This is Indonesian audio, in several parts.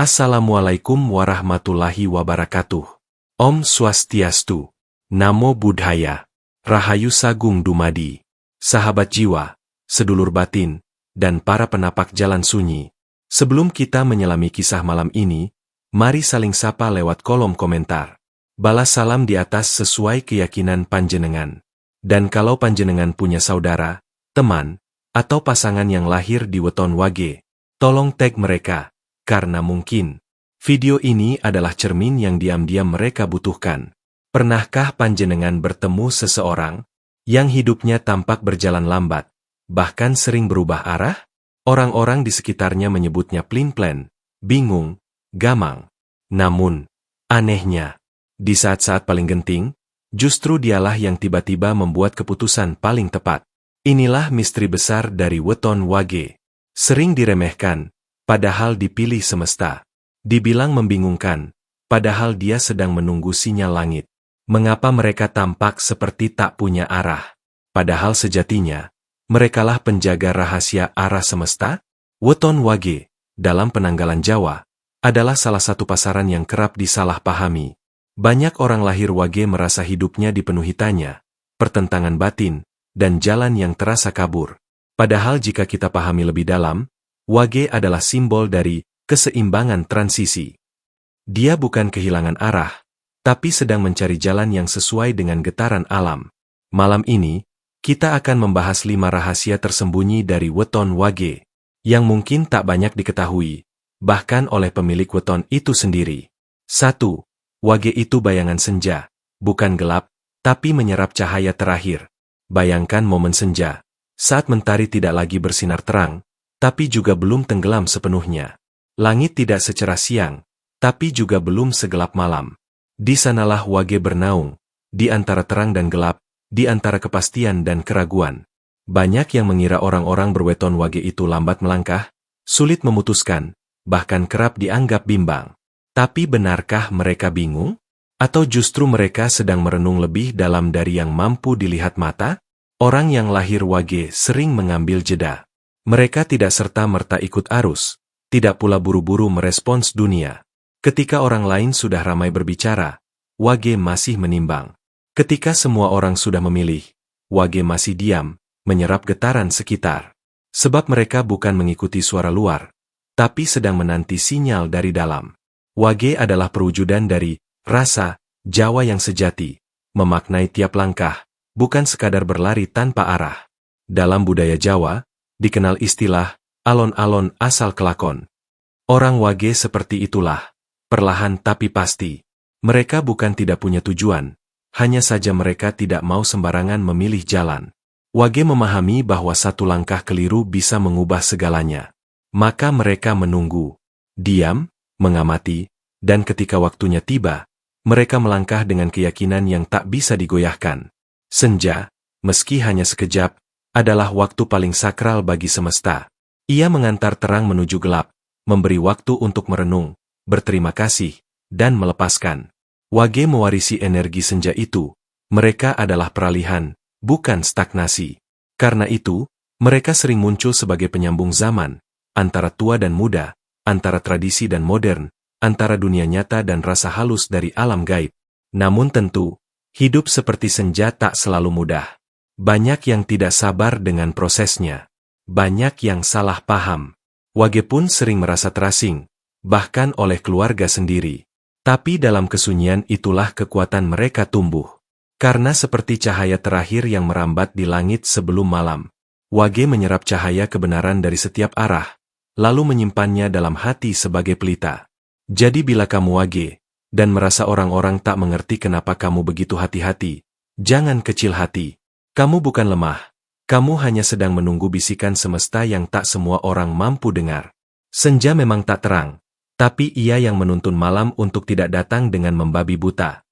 Assalamualaikum warahmatullahi wabarakatuh. Om Swastiastu. Namo Buddhaya. Rahayu Sagung Dumadi. Sahabat jiwa, sedulur batin, dan para penapak jalan sunyi. Sebelum kita menyelami kisah malam ini, mari saling sapa lewat kolom komentar. Balas salam di atas sesuai keyakinan panjenengan. Dan kalau panjenengan punya saudara, teman, atau pasangan yang lahir di weton wage, tolong tag mereka. Karena mungkin, video ini adalah cermin yang diam-diam mereka butuhkan. Pernahkah panjenengan bertemu seseorang yang hidupnya tampak berjalan lambat, bahkan sering berubah arah? Orang-orang di sekitarnya menyebutnya plin-plen, bingung, gamang. Namun, anehnya, di saat-saat paling genting, justru dialah yang tiba-tiba membuat keputusan paling tepat. Inilah misteri besar dari weton wage. Sering diremehkan, padahal dipilih semesta. Dibilang membingungkan, padahal dia sedang menunggu sinyal langit. Mengapa mereka tampak seperti tak punya arah? Padahal sejatinya, merekalah penjaga rahasia arah semesta? Weton wage, dalam penanggalan Jawa, adalah salah satu pasaran yang kerap disalahpahami. Banyak orang lahir wage merasa hidupnya dipenuhi tanya, pertentangan batin, dan jalan yang terasa kabur. Padahal jika kita pahami lebih dalam, wage adalah simbol dari keseimbangan transisi. Dia bukan kehilangan arah, tapi sedang mencari jalan yang sesuai dengan getaran alam. Malam ini, kita akan membahas 5 rahasia tersembunyi dari weton wage, yang mungkin tak banyak diketahui, bahkan oleh pemilik weton itu sendiri. 1. Wage itu bayangan senja, bukan gelap, tapi menyerap cahaya terakhir. Bayangkan momen senja, saat mentari tidak lagi bersinar terang, tapi juga belum tenggelam sepenuhnya. Langit tidak secerah siang, tapi juga belum segelap malam. Di sanalah wage bernaung, di antara terang dan gelap, di antara kepastian dan keraguan. Banyak yang mengira orang-orang berweton wage itu lambat melangkah, sulit memutuskan, bahkan kerap dianggap bimbang. Tapi benarkah mereka bingung? Atau justru mereka sedang merenung lebih dalam dari yang mampu dilihat mata? Orang yang lahir wage sering mengambil jeda. Mereka tidak serta-merta ikut arus, tidak pula buru-buru merespons dunia. Ketika orang lain sudah ramai berbicara, wage masih menimbang. Ketika semua orang sudah memilih, wage masih diam, menyerap getaran sekitar. Sebab mereka bukan mengikuti suara luar, tapi sedang menanti sinyal dari dalam. Wage adalah perwujudan dari rasa Jawa yang sejati, memaknai tiap langkah, bukan sekadar berlari tanpa arah. Dalam budaya Jawa, dikenal istilah, alon-alon asal kelakon. Orang wage seperti itulah, perlahan tapi pasti. Mereka bukan tidak punya tujuan, hanya saja mereka tidak mau sembarangan memilih jalan. Wage memahami bahwa satu langkah keliru bisa mengubah segalanya. Maka mereka menunggu, diam, mengamati, dan ketika waktunya tiba, mereka melangkah dengan keyakinan yang tak bisa digoyahkan. Senja, meski hanya sekejap, adalah waktu paling sakral bagi semesta. Ia mengantar terang menuju gelap, memberi waktu untuk merenung, berterima kasih, dan melepaskan. Wage mewarisi energi senja itu. Mereka adalah peralihan, bukan stagnasi. Karena itu, mereka sering muncul sebagai penyambung zaman, antara tua dan muda, antara tradisi dan modern, antara dunia nyata dan rasa halus dari alam gaib. Namun tentu, hidup seperti senja tak selalu mudah. Banyak yang tidak sabar dengan prosesnya. Banyak yang salah paham. Wage pun sering merasa terasing, bahkan oleh keluarga sendiri. Tapi dalam kesunyian itulah kekuatan mereka tumbuh. Karena seperti cahaya terakhir yang merambat di langit sebelum malam, wage menyerap cahaya kebenaran dari setiap arah, lalu menyimpannya dalam hati sebagai pelita. Jadi bila kamu wage, dan merasa orang-orang tak mengerti kenapa kamu begitu hati-hati, jangan kecil hati. Kamu bukan lemah, kamu hanya sedang menunggu bisikan semesta yang tak semua orang mampu dengar. Senja memang tak terang, tapi ia yang menuntun malam untuk tidak datang dengan membabi buta.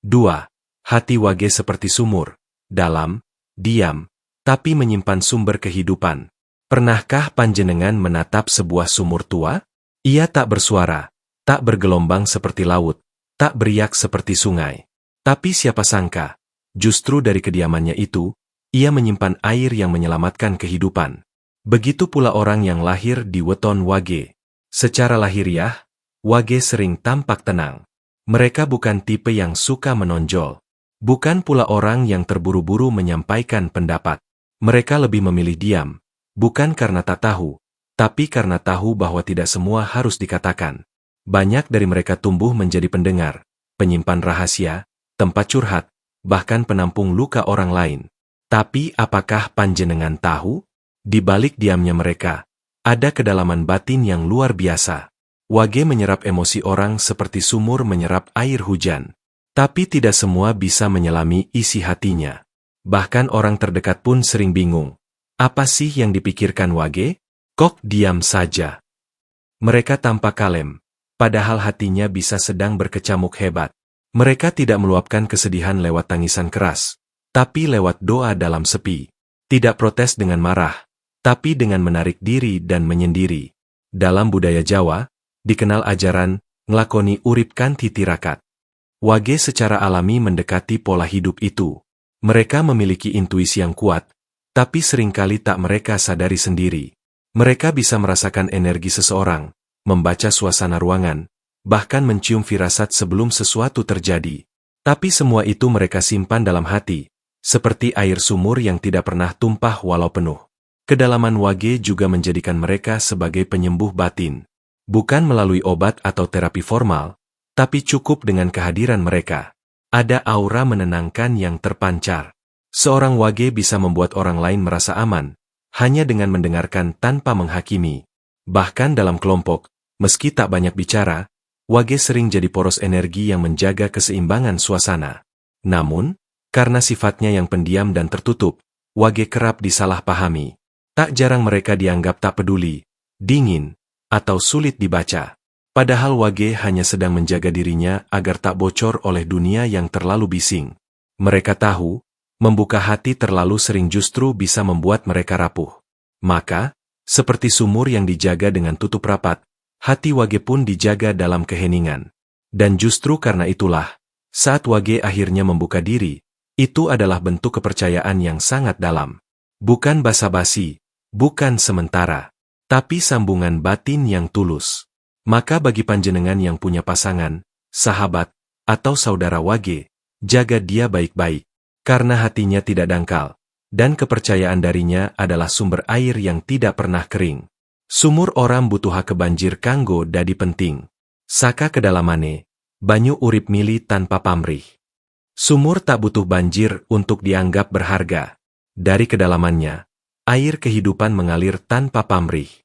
2. Hati wage seperti sumur, dalam, diam, tapi menyimpan sumber kehidupan. Pernahkah panjenengan menatap sebuah sumur tua? Ia tak bersuara, tak bergelombang seperti laut, tak beriak seperti sungai. Tapi siapa sangka, justru dari kediamannya itu, ia menyimpan air yang menyelamatkan kehidupan. Begitu pula orang yang lahir di weton wage. Secara lahiriah, Wage sering tampak tenang. Mereka bukan tipe yang suka menonjol. Bukan pula orang yang terburu-buru menyampaikan pendapat. Mereka lebih memilih diam, bukan karena tak tahu, tapi karena tahu bahwa tidak semua harus dikatakan. Banyak dari mereka tumbuh menjadi pendengar, penyimpan rahasia, tempat curhat, bahkan penampung luka orang lain. Tapi apakah panjenengan tahu? Di balik diamnya mereka, ada kedalaman batin yang luar biasa. Wage menyerap emosi orang seperti sumur menyerap air hujan. Tapi tidak semua bisa menyelami isi hatinya. Bahkan orang terdekat pun sering bingung. Apa sih yang dipikirkan Wage? Kok diam saja? Mereka tampak kalem, padahal hatinya bisa sedang berkecamuk hebat. Mereka tidak meluapkan kesedihan lewat tangisan keras, tapi lewat doa dalam sepi. Tidak protes dengan marah, tapi dengan menarik diri dan menyendiri. Dalam budaya Jawa, dikenal ajaran, nglakoni urip kanthi tirakat. Wage secara alami mendekati pola hidup itu. Mereka memiliki intuisi yang kuat, tapi seringkali tak mereka sadari sendiri. Mereka bisa merasakan energi seseorang, membaca suasana ruangan, bahkan mencium firasat sebelum sesuatu terjadi. Tapi semua itu mereka simpan dalam hati, seperti air sumur yang tidak pernah tumpah walau penuh. Kedalaman Wage juga menjadikan mereka sebagai penyembuh batin. Bukan melalui obat atau terapi formal, tapi cukup dengan kehadiran mereka. Ada aura menenangkan yang terpancar. Seorang Wage bisa membuat orang lain merasa aman, hanya dengan mendengarkan tanpa menghakimi. Bahkan dalam kelompok, meski tak banyak bicara, Wage sering jadi poros energi yang menjaga keseimbangan suasana. Namun, karena sifatnya yang pendiam dan tertutup, Wage kerap disalahpahami. Tak jarang mereka dianggap tak peduli, dingin, atau sulit dibaca. Padahal Wage hanya sedang menjaga dirinya agar tak bocor oleh dunia yang terlalu bising. Mereka tahu, membuka hati terlalu sering justru bisa membuat mereka rapuh. Maka, seperti sumur yang dijaga dengan tutup rapat, hati Wage pun dijaga dalam keheningan. Dan justru karena itulah, saat Wage akhirnya membuka diri, itu adalah bentuk kepercayaan yang sangat dalam. Bukan basa-basi, bukan sementara, tapi sambungan batin yang tulus. Maka bagi panjenengan yang punya pasangan, sahabat, atau saudara Wage, jaga dia baik-baik, karena hatinya tidak dangkal, dan kepercayaan darinya adalah sumber air yang tidak pernah kering. Sumur orang butuh kebanjir kanggo dadi penting. Saka kedalamane, banyu urip mili tanpa pamrih. Sumur tak butuh banjir untuk dianggap berharga. Dari kedalamannya, air kehidupan mengalir tanpa pamrih.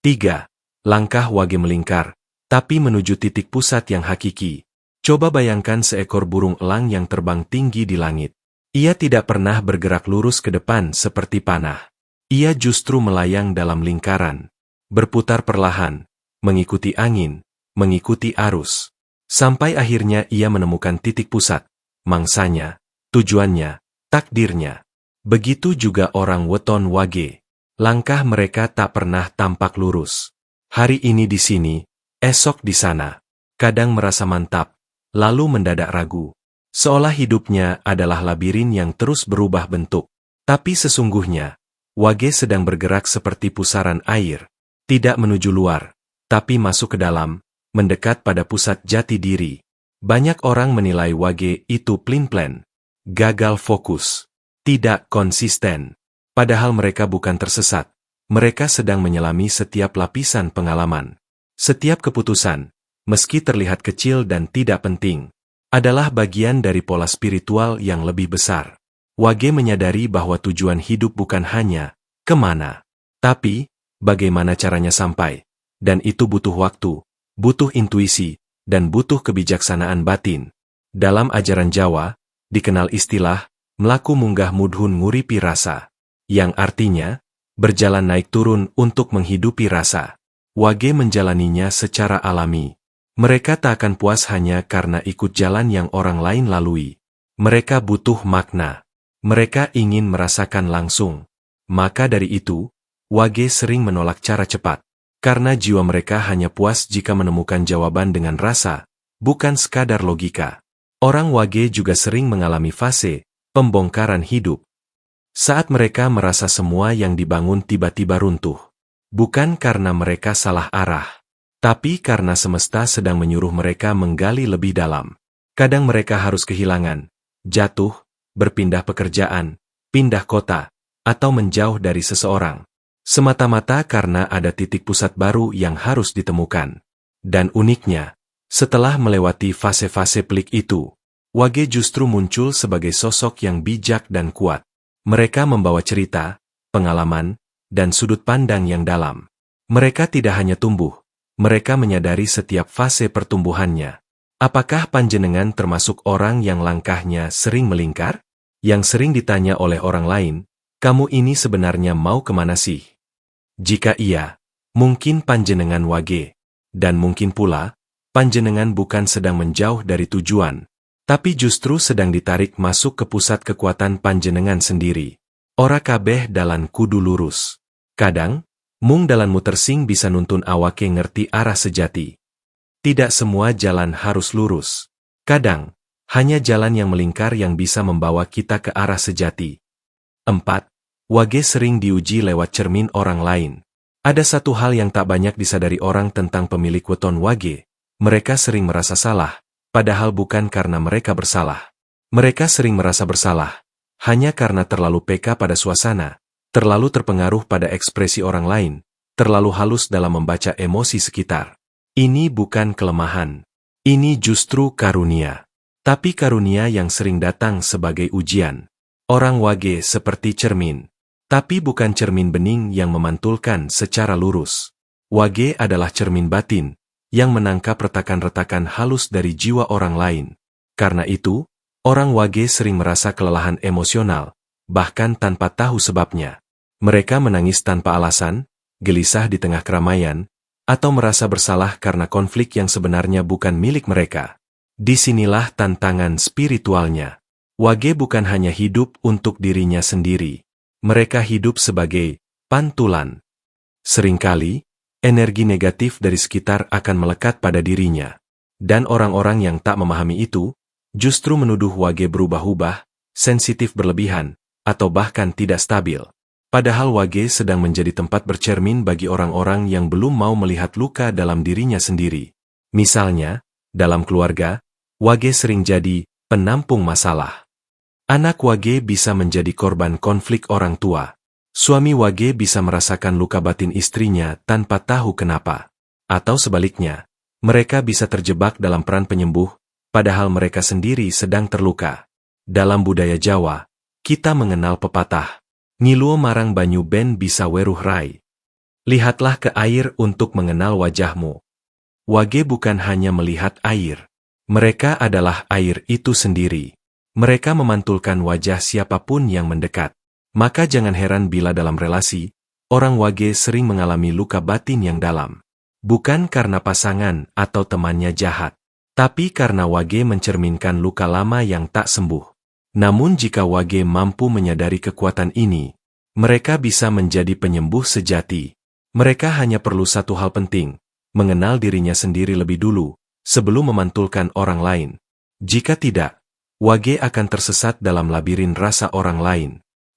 3. Langkah Wage melingkar, tapi menuju titik pusat yang hakiki. Coba bayangkan seekor burung elang yang terbang tinggi di langit. Ia tidak pernah bergerak lurus ke depan seperti panah. Ia justru melayang dalam lingkaran, berputar perlahan, mengikuti angin, mengikuti arus. Sampai akhirnya ia menemukan titik pusat, mangsanya, tujuannya, takdirnya. Begitu juga orang weton Wage. Langkah mereka tak pernah tampak lurus. Hari ini di sini, esok di sana. Kadang merasa mantap, lalu mendadak ragu. Seolah hidupnya adalah labirin yang terus berubah bentuk. Tapi sesungguhnya, Wage sedang bergerak seperti pusaran air. Tidak menuju luar, tapi masuk ke dalam, mendekat pada pusat jati diri. Banyak orang menilai Wage itu plin-plan, gagal fokus, tidak konsisten. Padahal mereka bukan tersesat. Mereka sedang menyelami setiap lapisan pengalaman. Setiap keputusan, meski terlihat kecil dan tidak penting, adalah bagian dari pola spiritual yang lebih besar. Wage menyadari bahwa tujuan hidup bukan hanya kemana, tapi bagaimana caranya sampai. Dan itu butuh waktu, butuh intuisi, dan butuh kebijaksanaan batin. Dalam ajaran Jawa, dikenal istilah, mlaku munggah mudhun nguripi rasa, yang artinya, berjalan naik turun untuk menghidupi rasa. Wage menjalaninya secara alami. Mereka tak akan puas hanya karena ikut jalan yang orang lain lalui. Mereka butuh makna. Mereka ingin merasakan langsung. Maka dari itu, Wage sering menolak cara cepat. Karena jiwa mereka hanya puas jika menemukan jawaban dengan rasa, bukan sekadar logika. Orang Wage juga sering mengalami fase pembongkaran hidup. Saat mereka merasa semua yang dibangun tiba-tiba runtuh. Bukan karena mereka salah arah, tapi karena semesta sedang menyuruh mereka menggali lebih dalam. Kadang mereka harus kehilangan, jatuh, berpindah pekerjaan, pindah kota, atau menjauh dari seseorang. Semata-mata karena ada titik pusat baru yang harus ditemukan. Dan uniknya, setelah melewati fase-fase pelik itu, Wage justru muncul sebagai sosok yang bijak dan kuat. Mereka membawa cerita, pengalaman, dan sudut pandang yang dalam. Mereka tidak hanya tumbuh, mereka menyadari setiap fase pertumbuhannya. Apakah panjenengan termasuk orang yang langkahnya sering melingkar? Yang sering ditanya oleh orang lain, kamu ini sebenarnya mau kemana sih? Jika iya, mungkin panjenengan Wage. Dan mungkin pula, panjenengan bukan sedang menjauh dari tujuan, tapi justru sedang ditarik masuk ke pusat kekuatan panjenengan sendiri. Ora kabeh dalan kudu lurus. Kadang, mung dalan mutersing bisa nuntun awake ngerti arah sejati. Tidak semua jalan harus lurus. Kadang, hanya jalan yang melingkar yang bisa membawa kita ke arah sejati. 4. Wage sering diuji lewat cermin orang lain. Ada satu hal yang tak banyak disadari orang tentang pemilik weton Wage. Mereka sering merasa salah, padahal bukan karena mereka bersalah. Mereka sering merasa bersalah, hanya karena terlalu peka pada suasana, terlalu terpengaruh pada ekspresi orang lain, terlalu halus dalam membaca emosi sekitar. Ini bukan kelemahan. Ini justru karunia. Tapi karunia yang sering datang sebagai ujian. Orang Wage seperti cermin. Tapi bukan cermin bening yang memantulkan secara lurus. Wage adalah cermin batin, yang menangkap retakan-retakan halus dari jiwa orang lain. Karena itu, orang Wage sering merasa kelelahan emosional, bahkan tanpa tahu sebabnya. Mereka menangis tanpa alasan, gelisah di tengah keramaian, atau merasa bersalah karena konflik yang sebenarnya bukan milik mereka. Disinilah tantangan spiritualnya. Wage bukan hanya hidup untuk dirinya sendiri. Mereka hidup sebagai pantulan. Seringkali, energi negatif dari sekitar akan melekat pada dirinya. Dan orang-orang yang tak memahami itu, justru menuduh Wage berubah-ubah, sensitif berlebihan, atau bahkan tidak stabil. Padahal Wage sedang menjadi tempat bercermin bagi orang-orang yang belum mau melihat luka dalam dirinya sendiri. Misalnya, dalam keluarga, Wage sering jadi penampung masalah. Anak Wage bisa menjadi korban konflik orang tua. Suami Wage bisa merasakan luka batin istrinya tanpa tahu kenapa. Atau sebaliknya, mereka bisa terjebak dalam peran penyembuh, padahal mereka sendiri sedang terluka. Dalam budaya Jawa, kita mengenal pepatah, ngiluo marang banyu ben bisa weruh rai. Lihatlah ke air untuk mengenal wajahmu. Wage bukan hanya melihat air. Mereka adalah air itu sendiri. Mereka memantulkan wajah siapapun yang mendekat. Maka jangan heran bila dalam relasi, orang Wage sering mengalami luka batin yang dalam. Bukan karena pasangan atau temannya jahat, tapi karena Wage mencerminkan luka lama yang tak sembuh. Namun jika Wage mampu menyadari kekuatan ini, mereka bisa menjadi penyembuh sejati. Mereka hanya perlu satu hal penting, mengenal dirinya sendiri lebih dulu, sebelum memantulkan orang lain. Jika tidak, Wage akan tersesat dalam labirin rasa orang lain.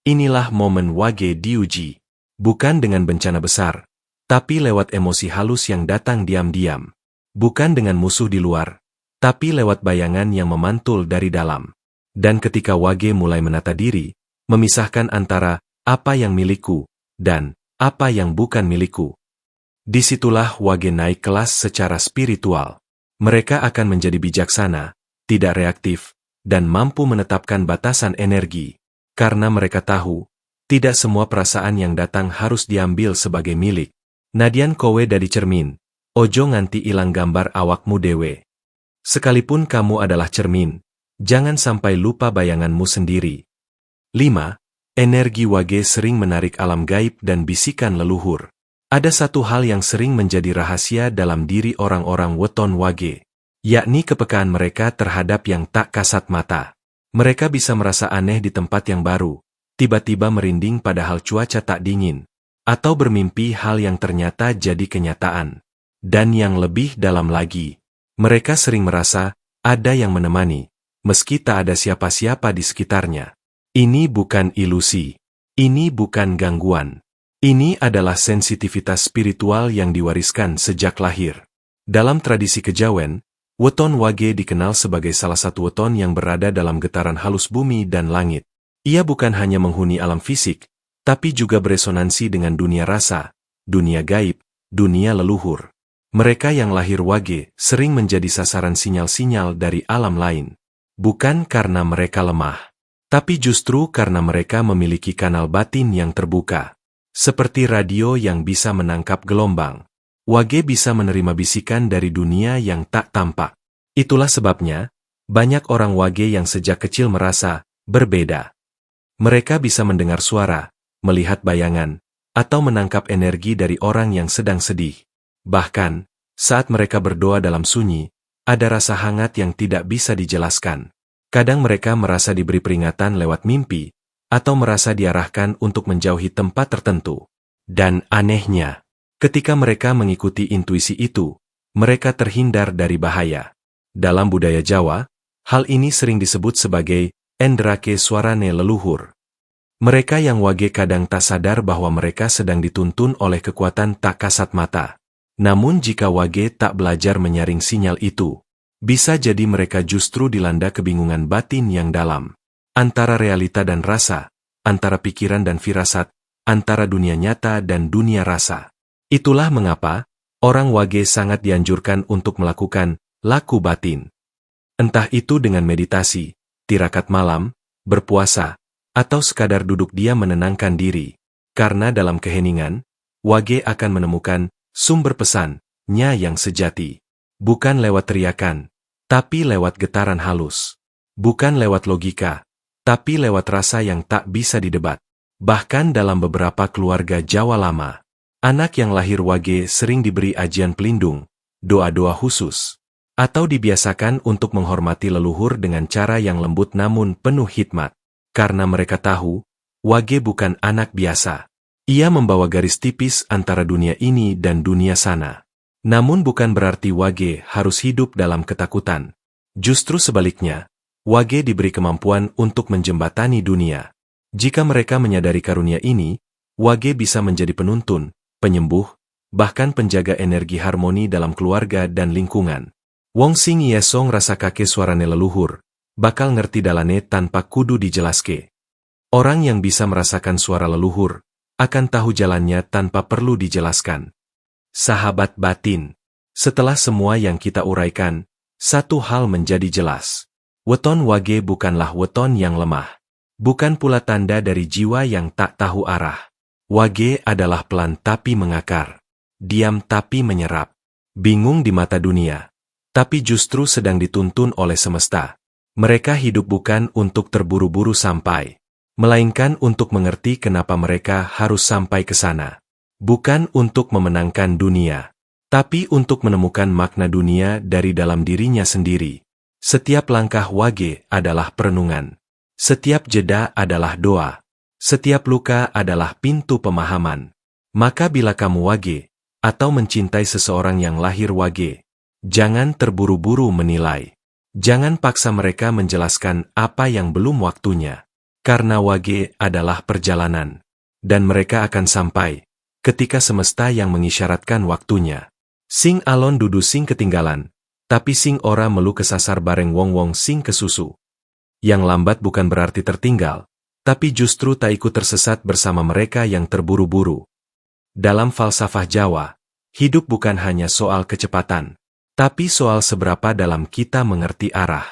Inilah momen Wage diuji. Bukan dengan bencana besar, tapi lewat emosi halus yang datang diam-diam. Bukan dengan musuh di luar, tapi lewat bayangan yang memantul dari dalam. Dan ketika Wage mulai menata diri, memisahkan antara apa yang milikku dan apa yang bukan milikku, disitulah Wage naik kelas secara spiritual. Mereka akan menjadi bijaksana, tidak reaktif, dan mampu menetapkan batasan energi. Karena mereka tahu, tidak semua perasaan yang datang harus diambil sebagai milik. Nadian kowe dari cermin, ojo nganti ilang gambar awakmu dewe. Sekalipun kamu adalah cermin, jangan sampai lupa bayanganmu sendiri. 5. Energi Wage sering menarik alam gaib dan bisikan leluhur. Ada satu hal yang sering menjadi rahasia dalam diri orang-orang weton Wage, yakni kepekaan mereka terhadap yang tak kasat mata. Mereka bisa merasa aneh di tempat yang baru, tiba-tiba merinding padahal cuaca tak dingin, atau bermimpi hal yang ternyata jadi kenyataan. Dan yang lebih dalam lagi, mereka sering merasa ada yang menemani, meski tak ada siapa-siapa di sekitarnya. Ini bukan ilusi. Ini bukan gangguan. Ini adalah sensitivitas spiritual yang diwariskan sejak lahir. Dalam tradisi kejawen, weton Wage dikenal sebagai salah satu weton yang berada dalam getaran halus bumi dan langit. Ia bukan hanya menghuni alam fisik, tapi juga beresonansi dengan dunia rasa, dunia gaib, dunia leluhur. Mereka yang lahir Wage sering menjadi sasaran sinyal-sinyal dari alam lain. Bukan karena mereka lemah, tapi justru karena mereka memiliki kanal batin yang terbuka. Seperti radio yang bisa menangkap gelombang. Wage bisa menerima bisikan dari dunia yang tak tampak. Itulah sebabnya, banyak orang Wage yang sejak kecil merasa berbeda. Mereka bisa mendengar suara, melihat bayangan, atau menangkap energi dari orang yang sedang sedih. Bahkan, saat mereka berdoa dalam sunyi, ada rasa hangat yang tidak bisa dijelaskan. Kadang mereka merasa diberi peringatan lewat mimpi, atau merasa diarahkan untuk menjauhi tempat tertentu. Dan anehnya, ketika mereka mengikuti intuisi itu, mereka terhindar dari bahaya. Dalam budaya Jawa, hal ini sering disebut sebagai endrake swarane leluhur. Mereka yang Wage kadang tak sadar bahwa mereka sedang dituntun oleh kekuatan tak kasat mata. Namun jika Wage tak belajar menyaring sinyal itu, bisa jadi mereka justru dilanda kebingungan batin yang dalam. Antara realita dan rasa, antara pikiran dan firasat, antara dunia nyata dan dunia rasa. Itulah mengapa, orang Wage sangat dianjurkan untuk melakukan laku batin. Entah itu dengan meditasi, tirakat malam, berpuasa, atau sekadar duduk diam menenangkan diri. Karena dalam keheningan, Wage akan menemukan sumber pesan-nya yang sejati. Bukan lewat teriakan, tapi lewat getaran halus. Bukan lewat logika, tapi lewat rasa yang tak bisa didebat. Bahkan dalam beberapa keluarga Jawa lama, anak yang lahir Wage sering diberi ajian pelindung, doa-doa khusus, atau dibiasakan untuk menghormati leluhur dengan cara yang lembut namun penuh hikmat. Karena mereka tahu, Wage bukan anak biasa. Ia membawa garis tipis antara dunia ini dan dunia sana. Namun bukan berarti Wage harus hidup dalam ketakutan. Justru sebaliknya, Wage diberi kemampuan untuk menjembatani dunia. Jika mereka menyadari karunia ini, Wage bisa menjadi penuntun, penyembuh, bahkan penjaga energi harmoni dalam keluarga dan lingkungan. Wong sing yesong rasa kake suarane leluhur, bakal ngerti dalane tanpa kudu dijelaske. Orang yang bisa merasakan suara leluhur, akan tahu jalannya tanpa perlu dijelaskan. Sahabat batin, setelah semua yang kita uraikan, satu hal menjadi jelas. Weton Wage bukanlah weton yang lemah. Bukan pula tanda dari jiwa yang tak tahu arah. Wage adalah pelan tapi mengakar. Diam tapi menyerap. Bingung di mata dunia. Tapi justru sedang dituntun oleh semesta. Mereka hidup bukan untuk terburu-buru sampai. Melainkan untuk mengerti kenapa mereka harus sampai ke sana. Bukan untuk memenangkan dunia. Tapi untuk menemukan makna dunia dari dalam dirinya sendiri. Setiap langkah Wage adalah perenungan. Setiap jeda adalah doa. Setiap luka adalah pintu pemahaman. Maka bila kamu Wage, atau mencintai seseorang yang lahir Wage, jangan terburu-buru menilai. Jangan paksa mereka menjelaskan apa yang belum waktunya. Karena Wage adalah perjalanan. Dan mereka akan sampai, ketika semesta yang mengisyaratkan waktunya. Sing alon dudu sing ketinggalan, tapi sing ora melu kesasar bareng wong-wong sing kesusu. Yang lambat bukan berarti tertinggal, tapi justru tak ikut tersesat bersama mereka yang terburu-buru. Dalam falsafah Jawa, hidup bukan hanya soal kecepatan, tapi soal seberapa dalam kita mengerti arah.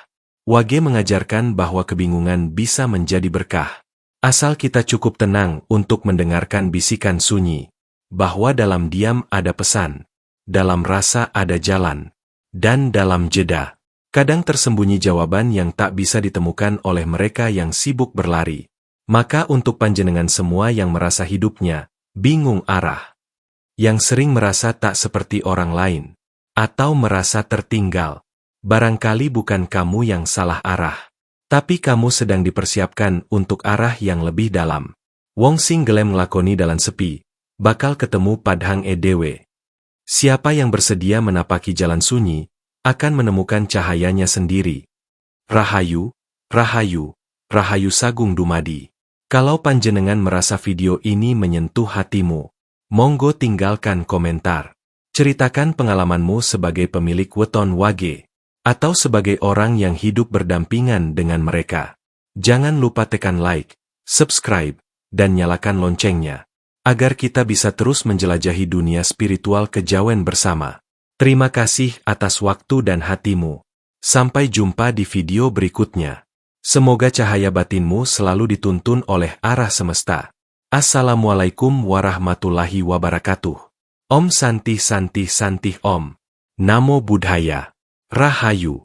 Wage mengajarkan bahwa kebingungan bisa menjadi berkah. Asal kita cukup tenang untuk mendengarkan bisikan sunyi. Bahwa dalam diam ada pesan, dalam rasa ada jalan, dan dalam jeda. Kadang tersembunyi jawaban yang tak bisa ditemukan oleh mereka yang sibuk berlari. Maka untuk panjenengan semua yang merasa hidupnya bingung arah, yang sering merasa tak seperti orang lain, atau merasa tertinggal, barangkali bukan kamu yang salah arah, tapi kamu sedang dipersiapkan untuk arah yang lebih dalam. Wong sing gelem nglakoni dalan sepi, bakal ketemu padhang edewe. Siapa yang bersedia menapaki jalan sunyi, akan menemukan cahayanya sendiri. Rahayu, Rahayu, Rahayu Sagung Dumadi. Kalau panjenengan merasa video ini menyentuh hatimu, monggo tinggalkan komentar. Ceritakan pengalamanmu sebagai pemilik weton wage, atau sebagai orang yang hidup berdampingan dengan mereka. Jangan lupa tekan like, subscribe, dan nyalakan loncengnya, agar kita bisa terus menjelajahi dunia spiritual kejawen bersama. Terima kasih atas waktu dan hatimu. Sampai jumpa di video berikutnya. Semoga cahaya batinmu selalu dituntun oleh arah semesta. Assalamualaikum warahmatullahi wabarakatuh. Om Santi Santi Santi Om. Namo Buddhaya. Rahayu.